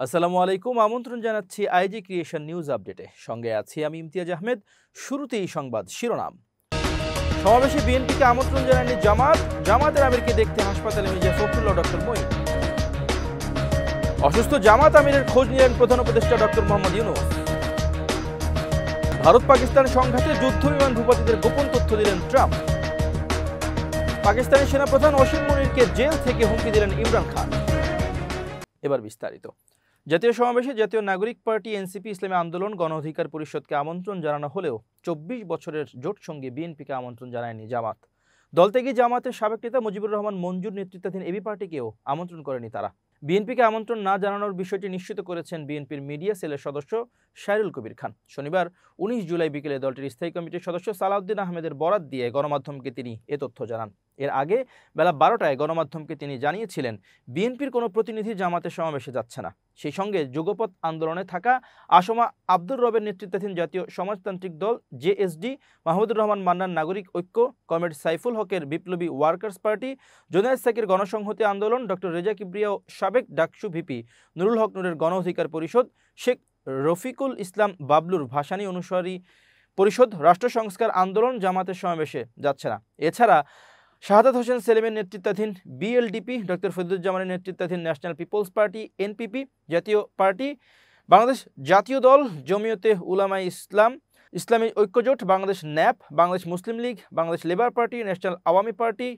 আসসালামু আলাইকুম। আমন্ত্রণ জানাচ্ছি আইজি ক্রিয়েশন নিউজ আপডেটে। সঙ্গে আছি আমি ইমতিয়াজ আহমেদ। শুরুতেই সংবাদ শিরোনাম। সমাবেশে বিএনপিকে আমন্ত্রণ জানায়নি জামাত, জামাতের আমিরকে দেখতে হাসপাতালে মির্জা ফখরুল্লাহ ডক্টর মঈন। অসুস্থ জামাত আমিরের খোঁজ নিলেন প্রধান উপদেষ্টা ডক্টর মোহাম্মদ ইউনূস। ভারত পাকিস্তান সংঘাতে যুদ্ধ বিমান ভূপতিদের গোপন তথ্য দিলেন ট্রাম্প। পাকিস্তানি সেনাপ্রধান ওসিম মনিরকে জেল থেকে হুমকি দিলেন ইমরান খান। এবার বিস্তারিত। জাতীয় সমাবেশে জাতীয় নাগরিক পার্টি, এনসিপি, ইসলামী আন্দোলন, গণ অধিকার পরিষদকে আমন্ত্রণ জানানো হলেও ২৪ বছরের জোট সঙ্গী বিএনপিকে আমন্ত্রণ জানায়নি জামাত। দল থেকে জামাতের সাবেক নেতা মুজিবুর রহমান মঞ্জুর নেতৃত্বাধীন এবি পার্টিকেও আমন্ত্রণ করেনি তারা। বিএনপিকে আমন্ত্রণ না জানানোর বিষয়টি নিশ্চিত করেছেন বিএনপির মিডিয়া সেলের সদস্য শায়রুল কবির খান। শনিবার ১৯ জুলাই বিকেলে দলটির স্থায়ী কমিটির সদস্য সালাউদ্দিন আহমেদের বরাত দিয়ে গণমাধ্যমকে তিনি এ তথ্য জানান। এর আগে বেলা ১২টায় গণমাধ্যমকে তিনি জানিয়েছিলেন বিএনপির কোনো প্রতিনিধি জামাতের সমাবেশে যাচ্ছে না। সেই সঙ্গে যুগপৎ আন্দোলনে থাকা আসমা আব্দুর রবের নেতৃত্বাধীন জাতীয় সমাজতান্ত্রিক দল জেএসডি, মাহমুদুর রহমান মান্নান নাগরিক ঐক্য, কমরেড সাইফুল হকের বিপ্লবী ওয়ার্কার্স পার্টি, জোনায়েদ সাকির গণসংহতি আন্দোলন, ডক্টর রেজা কিবরিয়া ও সাবেক ডাকসু ভিপি নুরুল হক নূরের গণ অধিকার পরিষদ, শেখ রফিকুল ইসলাম বাবলুর ভাসানী অনুসারী পরিষদ, রাষ্ট্র সংস্কার আন্দোলন জামাতের সমাবেশে যাচ্ছে না। এছাড়া শাহাদাত হোসেন সেলিমের নেতৃত্বাধীন বিএলডিপি, ডক্টর ফজলুজ্জামানের নেতৃত্বাধীন National People's Party NPP, Jatiya Party, Bangladesh Jatiya Dal, Jamiat Ulema Islam, Islami Oikya Jote, Bangladesh NAP, Bangladesh Muslim League, Bangladesh Labour Party, National Awami Party,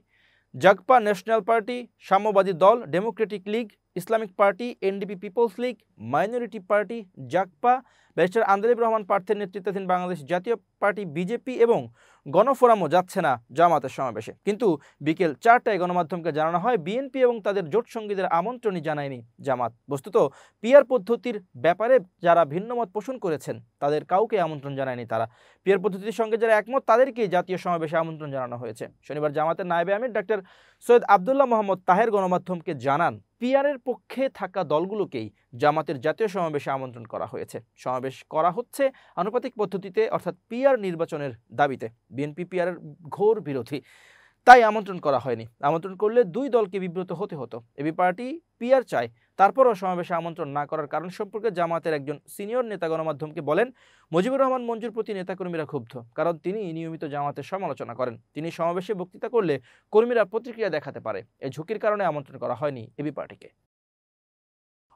Jagpa National Party, Samyabadi Dal, Democratic League, Islamic Party, NDP People's League, Minority Party, Jagpa, barrister Andaleeb Rahman পার্থের নেতৃত্বাধীন বাংলাদেশ জাতীয় পার্টি বিজেপি এবং গণফোরামও যাচ্ছে না জামাতের সমাবেশে। কিন্তু বিকেল ৪টায় গণমাধ্যমকে জানানো হয় বিএনপি এবং তাদের জোট সঙ্গীদের আমন্ত্রণই জানায়নি জামাত। বস্তুত পিআর পদ্ধতির ব্যাপারে যারা ভিন্নমত পোষণ করেছেন তাদের কাউকে আমন্ত্রণ জানায়নি তারা। পিআর পদ্ধতির সঙ্গে যারা একমত তাদেরকেই জাতীয় সমাবেশে আমন্ত্রণ জানানো হয়েছে। শনিবার জামাতের নায়েবে আমির ডাক্তার সৈয়দ আবদুল্লাহ মোহাম্মদ তাহের গণমাধ্যমকে জানান পিআরের পক্ষে থাকা দলগুলোকেই জামাতের জাতীয় সমাবেশে আমন্ত্রণ করা হয়েছে। সমাবেশ করা হচ্ছে আনুপাতিক পদ্ধতিতে, অর্থাৎ পিআর নির্বাচনের দাবিতে। বিএনপি পিআরের ঘোর বিরোধী, তাই আমন্ত্রণ করা হয়নি। আমন্ত্রণ করলে দুই দলকে বিব্রত হতে হতো। এবি পার্টি পিআর চায়, তারপরও সমাবেশে আমন্ত্রণ না করার কারণ সম্পর্কে জামাতের একজন সিনিয়র নেতা গণমাধ্যমকে বলেন মুজিবুর রহমান মঞ্জুর প্রতি নেতাকর্মীরা ক্ষুব্ধ, কারণ তিনি নিয়মিত জামাতের সমালোচনা করেন। তিনি সমাবেশে বক্তৃতা করলে কর্মীরা প্রতিক্রিয়া দেখাতে পারে, এই ঝুঁকির কারণে আমন্ত্রণ করা হয়নি এবি পার্টিকে।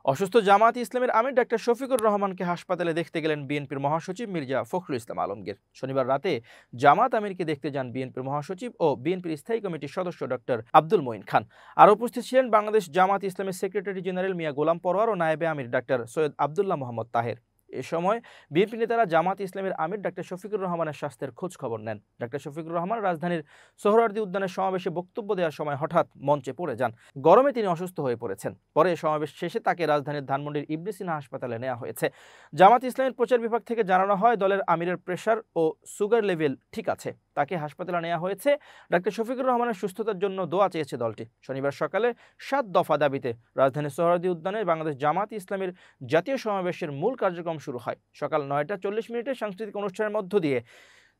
অসুস্থ জামাত ইসলামের আমির ডাক্তার শফিকুর রহমানকে হাসপাতালে দেখতে গেলেন বিএনপির মহাসচিব মির্জা ফখরুল ইসলাম আলমগীর। শনিবার রাতে জামাত আমিরকে দেখতে যান বিএনপির মহাসচিব ও বিএনপির স্থায়ী কমিটির সদস্য ডক্টর আব্দুল মঈন খান। আর উপস্থিত ছিলেন বাংলাদেশ জামাত ইসলামের সেক্রেটারি জেনারেল মিয়া গোলাম পরোয়ার ও নায়েবে আমির ডাক্তার সৈয়দ আবদুল্লাহ মোহাম্মদ তাহের। এ সময় বিএনপি নেতারা জামাত ইসলামের আমির ডাক্তার শফিকুর রহমানের স্বাস্থ্যের খোঁজ খবর নেন। ডাক্তার শফিকুর রহমান রাজধানীর সোহরাওয়ার্দী উদ্যানের সমাবেশে বক্তব্য দেওয়ার সময় হঠাৎ মঞ্চে পড়ে যান। গরমে তিনি অসুস্থ হয়ে পড়েছেন। পরে সমাবেশ শেষে তাকে রাজধানীর ধানমন্ডির ইবনে সিনা হাসপাতালে নেওয়া হয়েছে। জামাত ইসলামের প্রচার বিভাগ থেকে জানানো হয় দলের আমিরের প্রেশার ও সুগার লেভেল ঠিক আছে, তাকে হাসপাতালে নেওয়া হয়েছে। ডাক্তার শফিকুর রহমানের সুস্থতার জন্য দোয়া চেয়েছে দলটি। শনিবার সকালে ৭ দফা দাবিতে রাজধানীর সোহরাওয়ার্দী উদ্যানে বাংলাদেশ জামাত ইসলামের জাতীয় সমাবেশের মূল কার্যক্রম শুরু হয়। সকাল ৯টা ৪০ সাংস্কৃতিক অনুষ্ঠানের মধ্য দিয়ে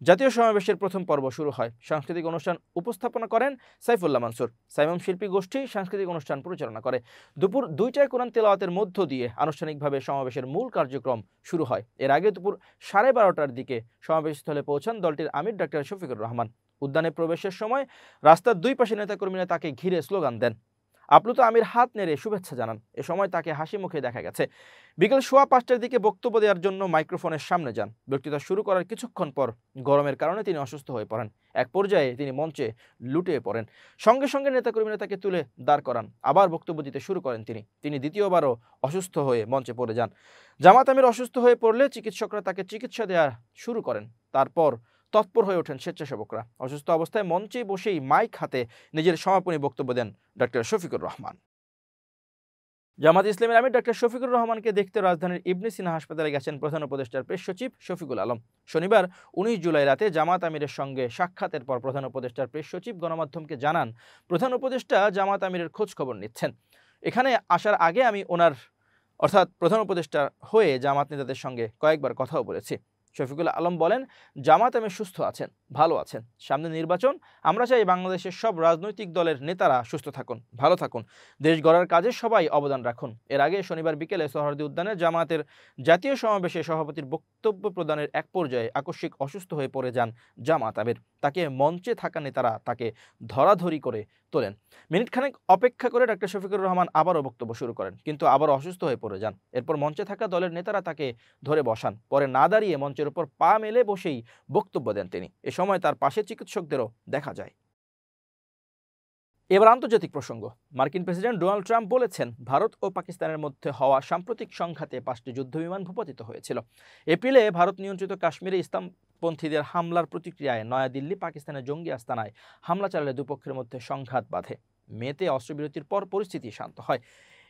জাতীয় সমাবেশের প্রথম পর্ব শুরু হয়। সাংস্কৃতিক অনুষ্ঠান উপস্থাপনা করেন সাইফুল্লাহ মানসুর। সাইমম শিল্পী গোষ্ঠী সাংস্কৃতিক অনুষ্ঠান পরিচালনা করে। দুপুর ২টায় কোরআন তেলাওয়াতের মধ্য দিয়ে আনুষ্ঠানিকভাবে সমাবেশের মূল কার্যক্রম শুরু হয়। এর আগে দুপুর ১২:৩০টার দিকে সমাবেশস্থলে পৌঁছান দলটির আমির ডাক্তার শফিকুর রহমান। উদ্যানে প্রবেশের সময় রাস্তার দুই পাশে নেতাকর্মীরা তাকে ঘিরে স্লোগান দেন। আপ্লুত আমির হাত নেড়ে শুভেচ্ছা জানান। এ সময় তাকে হাসি মুখে দেখা গেছে। বিকেল ৫:১৫টার দিকে বক্তব্য দেওয়ার জন্য মাইক্রোফোনের সামনে যান। বক্তৃতা শুরু করার কিছুক্ষণ পর গরমের কারণে তিনি অসুস্থ হয়ে পড়েন। এক পর্যায়ে তিনি মঞ্চে লুটিয়ে পড়েন। সঙ্গে সঙ্গে নেতাকর্মীরা তাকে তুলে দাঁড় করান। আবার বক্তব্য দিতে শুরু করেন তিনি দ্বিতীয়বারও অসুস্থ হয়ে মঞ্চে পড়ে যান। জামাত আমির অসুস্থ হয়ে পড়লে চিকিৎসকরা তাকে চিকিৎসা দেওয়া শুরু করেন। তারপর তৎপর হয়ে ওঠেন স্বেচ্ছাসেবকরা। অসুস্থ অবস্থায় মঞ্চে বসেই মাইক হাতে নিজের সমাপনী বক্তব্য দেন ডাক্তার শফিকুর রহমান। জামাত ইসলামের আমির ডাক্তার শফিকুর রহমানকে দেখতে রাজধানীর ইবনে সিনা হাসপাতালে গেছেন প্রধান উপদেষ্টার প্রেস সচিব শফিকুল আলম। শনিবার ১৯ জুলাই রাতে জামাত আমিরের সঙ্গে সাক্ষাতের পর প্রধান উপদেষ্টার প্রেস সচিব গণমাধ্যমকে জানান প্রধান উপদেষ্টা জামাত আমিরের খোঁজ খবর নিচ্ছেন। এখানে আসার আগে আমি ওনার অর্থাৎ প্রধান উপদেষ্টা হয়ে জামাত নেতাদের সঙ্গে কয়েকবার কথাও বলেছি। শফিকুল আলম বলেন, জামাত আমি সুস্থ আছেন, ভালো আছেন। সামনে নির্বাচন, আমরা চাই বাংলাদেশের সব রাজনৈতিক দলের নেতারা সুস্থ থাকুন, ভালো থাকুন, দেশ গড়ার কাজে সবাই অবদান রাখুন। এর আগে শনিবার বিকেলে সোহরাওয়ার্দী উদ্যানে জামায়াতের জাতীয় সমাবেশে সভাপতির বক্তব্য প্রদানের এক পর্যায়ে আকস্মিক অসুস্থ হয়ে পড়ে যান জামাত আমির। তাকে মঞ্চে থাকা নেতারা তাকে ধরাধরি করে তোলেন। মিনিটখানেক অপেক্ষা করে ডক্টর শফিকুর রহমান আবারও বক্তব্য শুরু করেন, কিন্তু আবারও অসুস্থ হয়ে পড়ে যান। এরপর মঞ্চে থাকা দলের নেতারা তাকে ধরে বসান। পরে না দাঁড়িয়ে মঞ্চের উপর পা মেলে বসেই বক্তব্য দেন তিনি। এ সময় তার পাশে চিকিৎসকদেরও দেখা যায়। এবার আন্তর্জাতিক প্রসঙ্গ। মার্কিন প্রেসিডেন্ট ডোনাল্ড ট্রাম্প বলেছেন, ভারত ও পাকিস্তানের মধ্যে হওয়া সাম্প্রতিক সংঘাতে 5টি যুদ্ধবিমান ভূপাতিত হয়েছিল। এপ্রিলে ভারত নিয়ন্ত্রিত কাশ্মীরে ইসলামপন্থীদের হামলার প্রতিক্রিয়ায় নয়াদিল্লি পাকিস্তানের জঙ্গি আস্তানায় হামলা চালালে দুপক্ষের মধ্যে সংঘাত বাধে। মেতে অস্ত্রবিরতির পর পরিস্থিতি শান্ত হয়।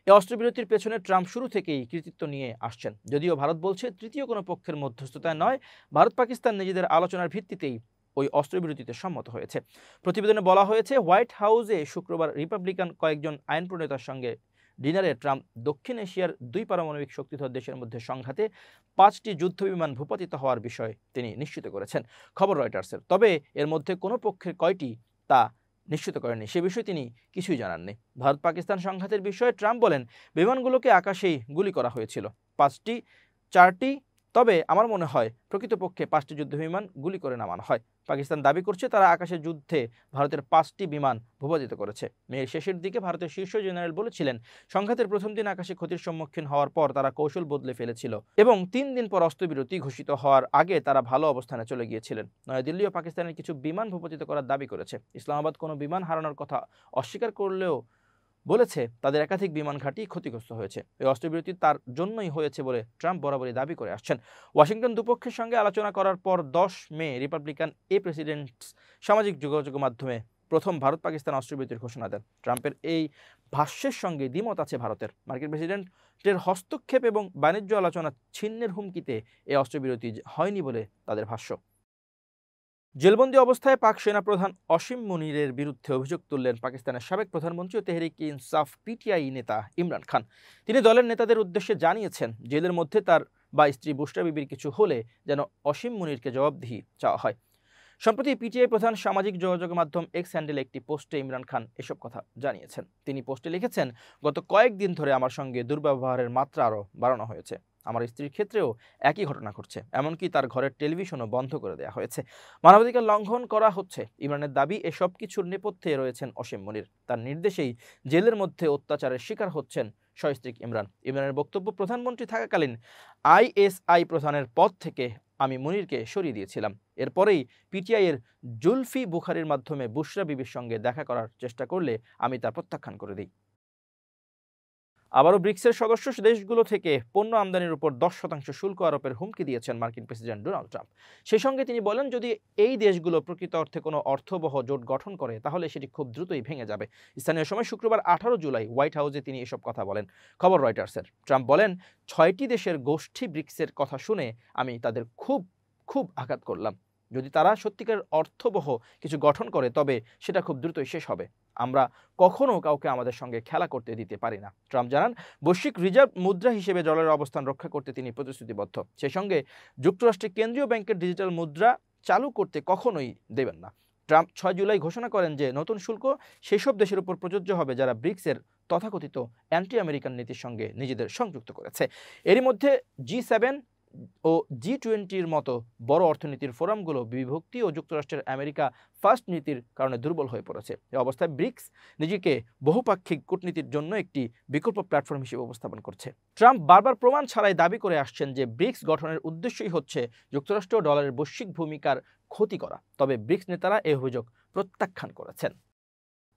এই অস্ত্রবিরতির পেছনে ট্রাম্প শুরু থেকেই কৃতিত্ব নিয়ে আসছেন। যদিও ভারত বলছে তৃতীয় কোনো পক্ষের মধ্যস্থতায় নয়, ভারত পাকিস্তান নিজেদের আলোচনার ভিত্তিতেই ওই অস্ত্রবিরতিতে সম্মত হয়েছে। প্রতিবেদনে বলা হয়েছে, হোয়াইট হাউসে শুক্রবার রিপাবলিকান কয়েকজন আইন প্রণেতার সঙ্গে ডিনারে ট্রাম্প দক্ষিণ এশিয়ার 2 পারমাণবিক শক্তিধর দেশের মধ্যে সংঘাতে 5টি যুদ্ধবিমান ভূপাতিত হওয়ার বিষয় তিনি নিশ্চিত করেছেন। খবর রয়টার্সের। তবে এর মধ্যে কোনো পক্ষের কয়টি তা নিশ্চিত করেননি, সে বিষয়ে তিনি কিছুই জানাননি। ভারত পাকিস্তান সংঘাতের বিষয়ে ট্রাম্প বলেন, বিমানগুলোকে আকাশেই গুলি করা হয়েছিল, 4টি। তবে আমার মনে হয় প্রকৃতপক্ষে 5টি যুদ্ধবিমান গুলি করে নামানো হয়। পাকিস্তান দাবি করছে তারা আকাশের যুদ্ধে ভারতের 5টি বিমান ভূপাতিত করেছে। মের শেষের দিকে ভারতের শীর্ষ জেনারেল বলেছিলেন, সংঘাতের প্রথম দিন আকাশে ক্ষতির সম্মুখীন হওয়ার পর তারা কৌশল বদলে ফেলেছিল এবং 3 দিন পর অস্ত্রবিরতি ঘোষিত হওয়ার আগে তারা ভালো অবস্থানে চলে গিয়েছিলেন। নয়াদিল্লি ও পাকিস্তানের কিছু বিমান ভূপাতিত করার দাবি করেছে। ইসলামাবাদ কোনো বিমান হারানোর কথা অস্বীকার করলেও বলেছে তাদের একাধিক বিমান ঘাঁটি ক্ষতিগ্রস্ত হয়েছে। এই অস্ত্রবিরতি তার জন্যই হয়েছে বলে ট্রাম্প বরাবরই দাবি করে আসছেন। ওয়াশিংটন দুপক্ষের সঙ্গে আলোচনা করার পর 10 মে রিপাবলিকান প্রেসিডেন্ট সামাজিক যোগাযোগ মাধ্যমে প্রথম ভারত পাকিস্তান অস্ত্রবিরতির ঘোষণা দেন। ট্রাম্পের এই ভাষ্যের সঙ্গে দ্বিমত আছে ভারতের। মার্কিন প্রেসিডেন্টের হস্তক্ষেপ এবং বাণিজ্য আলোচনা ছিন্নের হুমকিতে এই অস্ত্রবিরতি হয়নি বলে তাদের ভাষ্য। জেলবন্দি অবস্থায় পাক সেনাপ্রধান অসীম মুনিরের বিরুদ্ধে অভিযোগ তুললেন পাকিস্তানের সাবেক প্রধানমন্ত্রী ও তেহরিক ইনসাফ পিটিআই নেতা ইমরান খান। তিনি দলের নেতাদের উদ্দেশ্যে জানিয়েছেন, জেলের মধ্যে তার বা স্ত্রী বুশরা বিবির কিছু হলে যেন অসীম মুনিরকে জবাবদিহি চাওয়া হয়। সম্প্রতি পিটিআই প্রধান সামাজিক যোগাযোগ মাধ্যম এক্স হ্যান্ডেলে একটি পোস্টে ইমরান খান এসব কথা জানিয়েছেন। তিনি পোস্টে লিখেছেন, গত কয়েকদিন ধরে আমার সঙ্গে দুর্ব্যবহারের মাত্রা আরও বাড়ানো হয়েছে। আমার স্ত্রীর ক্ষেত্রেও একই ঘটনা ঘটছে, এমনকি তার ঘরের টেলিভিশনও বন্ধ করে দেওয়া হয়েছে। মানবাধিকার লঙ্ঘন করা হচ্ছে। ইমরানের দাবি, এসব কিছুর নেপথ্যে রয়েছেন অসীম মুনির। তার নির্দেশেই জেলের মধ্যে অত্যাচারের শিকার হচ্ছেন সস্ত্রীক ইমরান। ইমরানের বক্তব্য, প্রধানমন্ত্রী থাকাকালীন আইএসআই প্রধানের পদ থেকে আমি মুনিরকে সরিয়ে দিয়েছিলাম। এরপরেই পিটিআইয়ের জুলফি বুখারির মাধ্যমে বুশরা বিবির সঙ্গে দেখা করার চেষ্টা করলে আমি তা প্রত্যাখ্যান করে দিই। আবারও ব্রিক্সের সদস্য দেশগুলো থেকে পণ্য আমদানির উপর 10% শুল্ক আরোপের হুমকি দিয়েছেন মার্কিন প্রেসিডেন্ট ডোনাল্ড ট্রাম্প। সেই সঙ্গে তিনি বলেন, যদি এই দেশগুলো প্রকৃত অর্থে কোনো অর্থবহ জোট গঠন করে তাহলে সেটি খুব দ্রুতই ভেঙে যাবে। স্থানীয় সময় শুক্রবার 18 জুলাই হোয়াইট হাউসে তিনি এসব কথা বলেন। খবর রয়টার্সের। ট্রাম্প বলেন, 6টি দেশের গোষ্ঠী ব্রিক্সের কথা শুনে আমি তাদের খুব আঘাত করলাম। যদি তারা সত্যিকার অর্থবহ কিছু গঠন করে তবে সেটা খুব দ্রুতই শেষ হবে। আমরা কখনো কাউকে আমাদের সঙ্গে খেলা করতে দিতে পারি না। ট্রাম্প জানান, বৈশ্বিক রিজার্ভ মুদ্রা হিসেবে ডলারের অবস্থান রক্ষা করতে তিনি প্রতিশ্রুতিবদ্ধ। সেই সঙ্গে যুক্তরাষ্ট্রের কেন্দ্রীয় ব্যাংকের ডিজিটাল মুদ্রা চালু করতে কখনোই দেবেন না। ট্রাম্প 6 জুলাই ঘোষণা করেন যে নতুন শুল্ক সেসব দেশের উপর প্রযোজ্য হবে যারা ব্রিক্সের তথাকথিত অ্যান্টি আমেরিকান নীতির সঙ্গে নিজেদের সংযুক্ত করেছে। এরই মধ্যে G7 ও G20-র মতো বড় অর্থনীতির ফোরামগুলো বিভক্তি ও যুক্তরাষ্ট্রের আমেরিকা ফার্স্ট নীতির কারণে দুর্বল হয়ে পড়েছে। এই অবস্থায় ব্রিক্স নিজেকে বহুপাক্ষিক কূটনীতির জন্য একটি বিকল্প প্ল্যাটফর্ম হিসেবে উপস্থাপন করছে। ট্রাম্প বারবার প্রমাণ ছাড়াই দাবি করে আসছেন যে ব্রিক্স গঠনের উদ্দেশ্যই হচ্ছে যুক্তরাষ্ট্র ও ডলারের বৈশ্বিক ভূমিকার ক্ষতি করা। তবে ব্রিক্স নেতারা এই অভিযোগ প্রত্যাখ্যান করেছেন।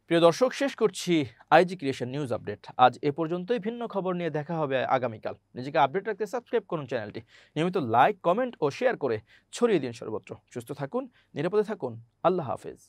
প্রিয় দর্শক, শেষ করছি আইজি ক্রিয়েশন নিউজ আপডেট। আজ এ পর্যন্তই। ভিন্ন খবর নিয়ে দেখা হবে আগামীকাল। নিজেকে আপডেট রাখতে সাবস্ক্রাইব করুন চ্যানেলটি। নিয়মিত লাইক, কমেন্ট ও শেয়ার করে ছড়িয়ে দিন সর্বত্র। সুস্থ থাকুন, নিরাপদে থাকুন। আল্লাহ হাফেজ।